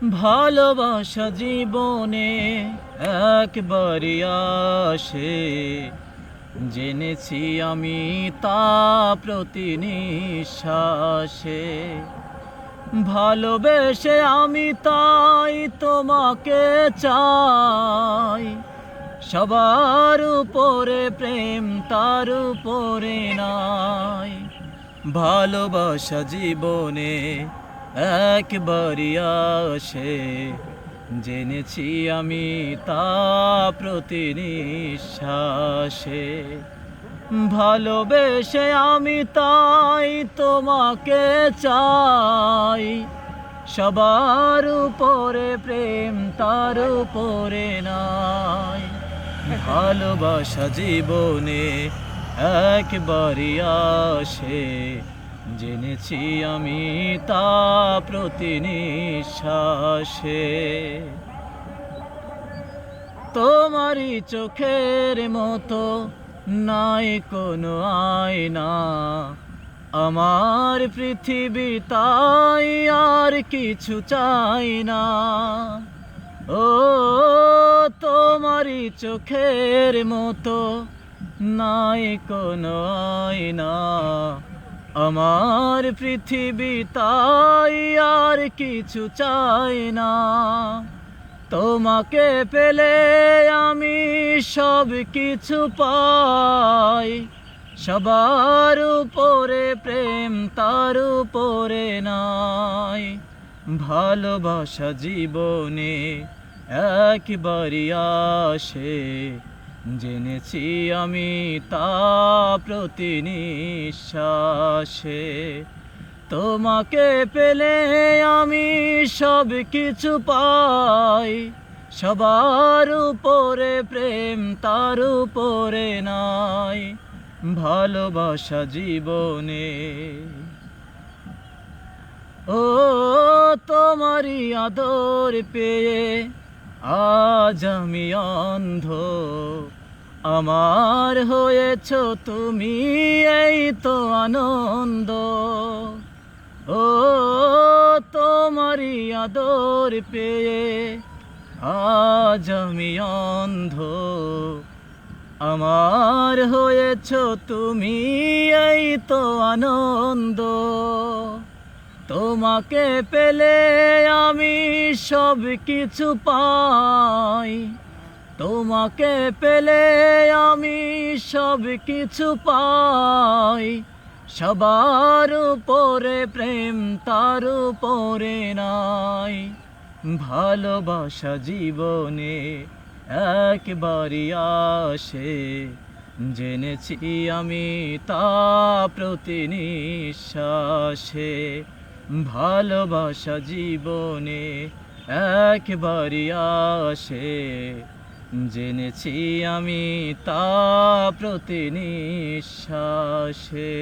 ভালোবাসা জীবনে একবারই আসে, জেনেছি আমি তা প্রতি নিঃশ্বাসে। ভালোবেসে আমি তাই তোমাকে চাই, সবার উপরে প্রেম তার উপরে নাই। ভালোবাসা জীবনে একবারই আসে, জেনেছি আমি তা প্রতি নিঃশ্বাসে। ভালোবেসে আমি তাই তোমাকে চাই, সবার উপরে প্রেম তার উপরে নাই। ভালোবাসা জীবনে একবারই আসে, জেনেছি আমি তা প্রতি নিঃশ্বাসে। তোমারই চোখের মতো নাই কোনো আয়না, আমার পৃথিবী তাই আর কিছু চাই না। ও তোমারই চোখের মতো নাই কোনো আয়না, আমার পৃথিবী তাই আর কিছু চাই না। তোমাকে পেলে আমি সব কিছু পাই, সবার উপরে প্রেম তার উপরে নাই। ভালোবাসা জীবনে একবারই আসে, জেনেছি আমি তা প্রতি নিঃশ্বাসে। তোমাকে পেলে আমি সব কিছু পাই, সবার উপরে প্রেম তার উপরে নাই। ভালোবাসা জীবনে ও তোমারই আদর পেয়ে আজ আমি অন্ধ, আমার হয়েছ তুমি এই তো আনন্দ। ও তোমারই আদর পেয়ে আজ আমি অন্ধ, আমার হয়েছ তুমি এই তো আনন্দ। তোমাকে পেলে আমি সব কিছু পাই, তোমাকে পেলে আমি সব কিছু পাই, সবার উপরে প্রেম তার উপরে নাই। ভালোবাসা জীবনে একবারই আসে, জেনেছি আমি তা প্রতি নিঃশ্বাসে। ভালোবাসা জীবনে একবারই আসে, জেনেছি আমি তা প্রতি নিঃশ্বাসে।